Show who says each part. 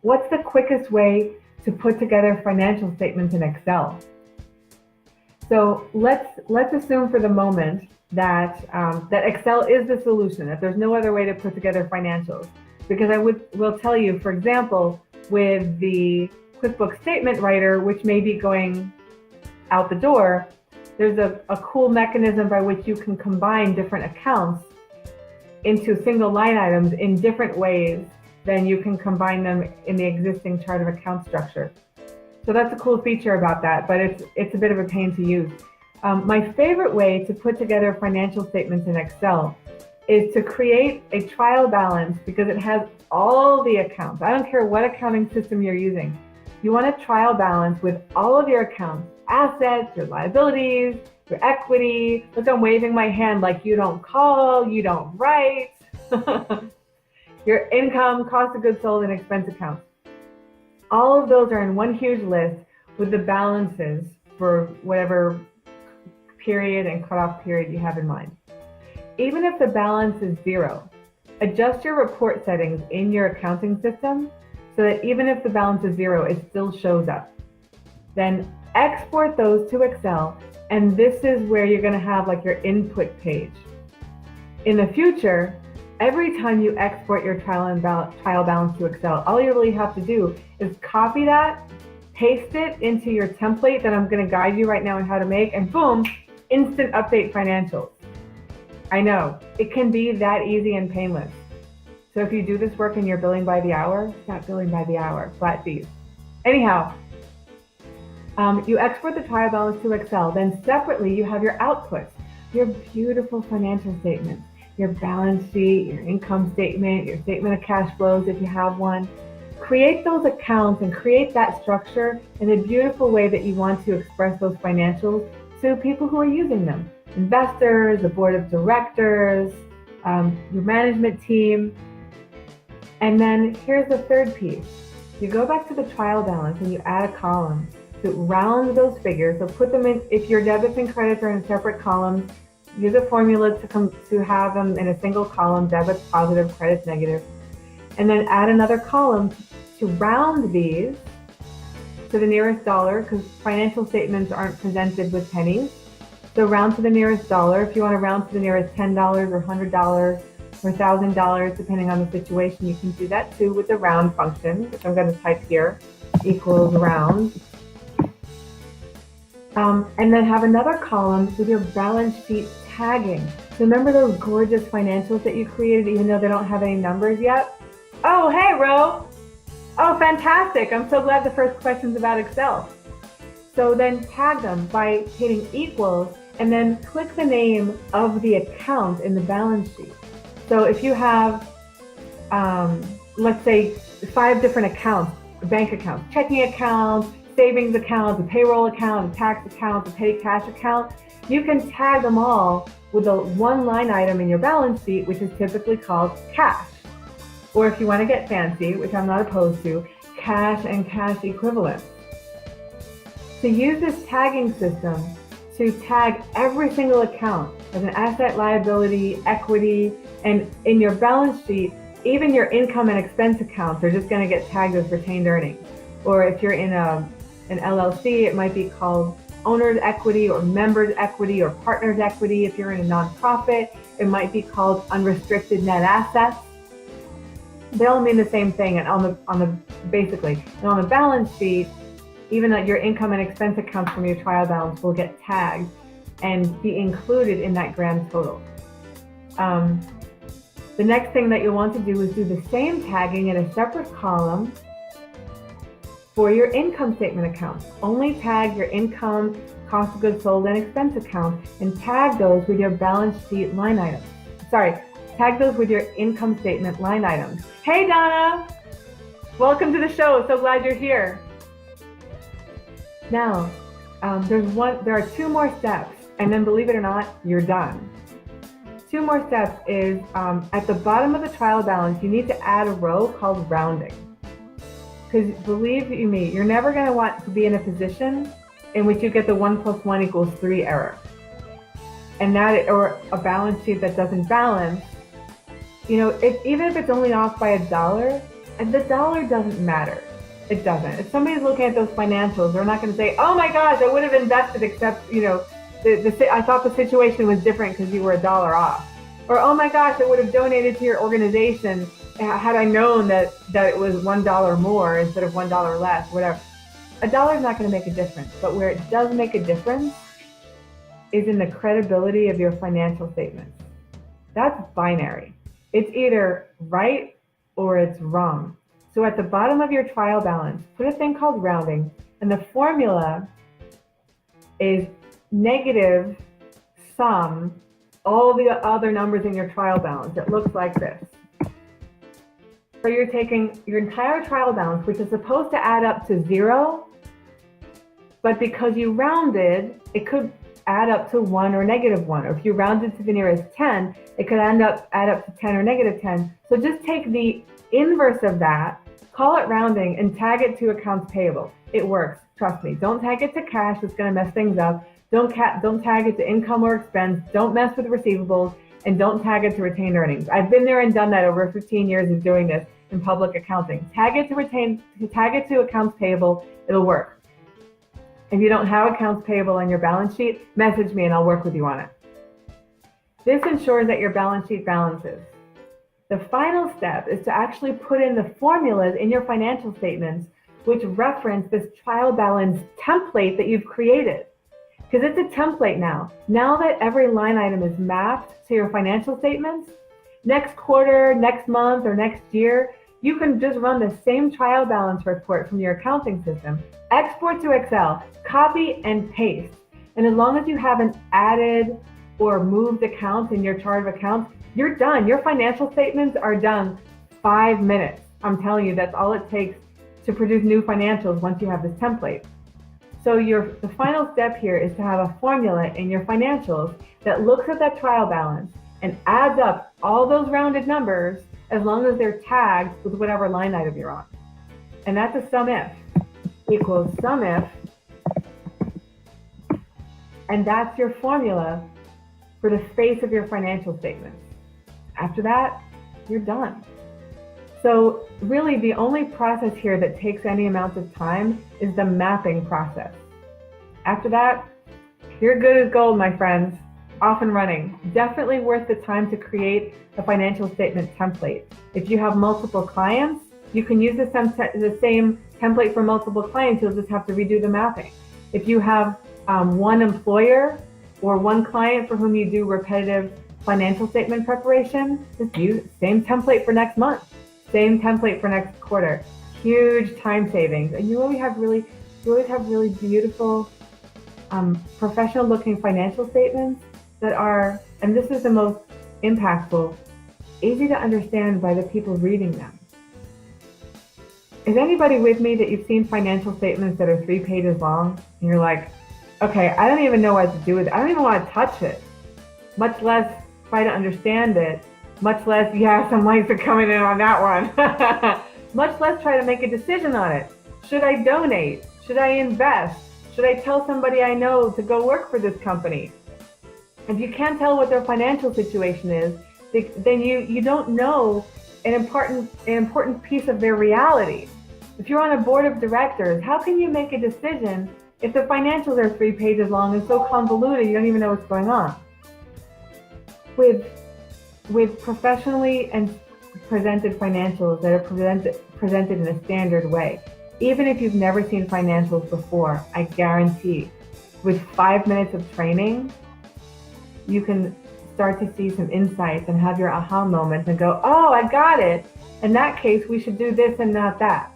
Speaker 1: what's the quickest way to put together financial statements in Excel? So let's assume for the moment that that Excel is the solution, that there's no other way to put together financials. Because will tell you, for example, with the QuickBooks Statement Writer, which may be going out the door, there's a cool mechanism by which you can combine different accounts into single line items in different ways than you can combine them in the existing chart of account structure. So that's a cool feature about that, but it's a bit of a pain to use. My favorite way to put together financial statements in Excel is to create a trial balance, because it has all the accounts. I don't care what accounting system you're using. You want a trial balance with all of your accounts, assets, your liabilities, your equity. Look, I'm waving my hand like you don't call, you don't write. Your income, cost of goods sold, and expense accounts. All of those are in one huge list with the balances for whatever period and cutoff period you have in mind. Even if the balance is zero, adjust your report settings in your accounting system so that even if the balance is zero, it still shows up. Then export those to Excel, and this is where you're going to have like your input page. In the future, every time you export your trial balance to Excel, all you really have to do is copy that, paste it into your template that I'm going to guide you right now on how to make, and boom, instant update financials. I know, it can be that easy and painless. So if you do this work and you're billing by the hour, not billing by the hour, flat fees. Anyhow, you export the trial balance to Excel, then separately you have your outputs, your beautiful financial statements, your balance sheet, your income statement, your statement of cash flows if you have one. Create those accounts and create that structure in a beautiful way that you want to express those financials to people who are using them. Investors, the board of directors, your management team. And then here's the third piece. You go back to the trial balance and you add a column to round those figures. So put them in, if your debits and credits are in separate columns, use a formula to have them in a single column, debits positive, credits negative. And then add another column to round these to the nearest dollar, because financial statements aren't presented with pennies. So round to the nearest dollar. If you want to round to the nearest $10 or $100 or $1,000, depending on the situation, you can do that too with the round function, which I'm going to type here, equals round. And then have another column with your balance sheet tagging. So remember those gorgeous financials that you created, even though they don't have any numbers yet? Oh, hey, Ro. Oh, fantastic. I'm so glad the first question's about Excel. So then tag them by hitting equals and then click the name of the account in the balance sheet. So if you have, let's say, 5 different accounts, bank accounts, checking accounts, savings accounts, a payroll account, a tax account, a petty cash account, you can tag them all with a one line item in your balance sheet, which is typically called cash. Or if you want to get fancy, which I'm not opposed to, cash and cash equivalents. To use this tagging system to tag every single account as an asset, liability, equity, and in your balance sheet, even your income and expense accounts are just going to get tagged as retained earnings. Or if you're in an LLC, it might be called owner's equity or members equity or partner's equity. If you're in a nonprofit, it might be called unrestricted net assets. They all mean the same thing, and on the balance sheet, even that your income and expense accounts from your trial balance will get tagged and be included in that grand total. The next thing that you'll want to do is do the same tagging in a separate column for your income statement accounts. Only tag your income, cost of goods sold, and expense accounts, and tag those with your balance sheet line items. Tag those with your income statement line items. Hey, Donna! Welcome to the show. So glad you're here. Now, there are 2 more steps, and then believe it or not, you're done. 2 more steps is at the bottom of the trial balance, you need to add a row called rounding. Because believe you me, you're never going to want to be in a position in which you get the 1 + 1 = 3 error. And or a balance sheet that doesn't balance. You know, even if it's only off by $1, And the dollar doesn't matter. It doesn't. If somebody's looking at those financials, they're not going to say, "Oh my gosh, I would have invested, except I thought the situation was different because you were $1 off," or "Oh my gosh, I would have donated to your organization had I known that it was $1 more instead of $1 less." Whatever. A dollar is not going to make a difference, but where it does make a difference is in the credibility of your financial statements. That's binary. It's either right or it's wrong. So at the bottom of your trial balance, put a thing called rounding, and the formula is negative sum all the other numbers in your trial balance. It looks like this. So you're taking your entire trial balance, which is supposed to add up to 0, but because you rounded, it could add up to 1 or -1. Or if you rounded to the nearest 10, it could add up to 10 or -10. So just take the inverse of that, call it rounding, and tag it to accounts payable. It works, trust me. Don't tag it to cash, it's gonna mess things up. Don't tag it to income or expense. Don't mess with receivables, and don't tag it to retained earnings. I've been there and done that over 15 years of doing this in public accounting. Tag it to accounts payable, it'll work. If you don't have accounts payable on your balance sheet, message me and I'll work with you on it. This ensures that your balance sheet balances. The final step is to actually put in the formulas in your financial statements which reference this trial balance template that you've created. Because it's a template now. Now that every line item is mapped to your financial statements, next quarter, next month, or next year, you can just run the same trial balance report from your accounting system, export to Excel, copy and paste. And as long as you haven't added or moved accounts in your chart of accounts, you're done. Your financial statements are done 5 minutes. I'm telling you, that's all it takes to produce new financials once you have this template. So the final step here is to have a formula in your financials that looks at that trial balance and adds up all those rounded numbers as long as they're tagged with whatever line item you're on. And that's a sum if equals sum if, and that's your formula for the face of your financial statements. After that, you're done. So really the only process here that takes any amount of time is the mapping process. After that, you're good as gold, my friends. Off and running. Definitely worth the time to create a financial statement template. If you have multiple clients, you can use the same template for multiple clients. You'll just have to redo the mapping. If you have one employer or one client for whom you do repetitive financial statement preparation, just use same template for next month, same template for next quarter. Huge time savings, and you always have really beautiful, professional looking financial statements that are, and this is the most impactful, easy to understand by the people reading them. Is anybody with me that you've seen financial statements that are 3 pages long and you're like, okay, I don't even know what to do with it. I don't even want to touch it, much less try to understand it, much less, yeah, some lights are coming in on that one, much less try to make a decision on it. Should I donate? Should I invest? Should I tell somebody I know to go work for this company? If you can't tell what their financial situation is, then you don't know an important piece of their reality. If you're on a board of directors, how can you make a decision if the financials are 3 pages long and so convoluted you don't even know what's going on? With professionally and presented financials that are presented in a standard way, even if you've never seen financials before, I guarantee with 5 minutes of training, you can start to see some insights and have your aha moments and go, oh, I got it. In that case, we should do this and not that.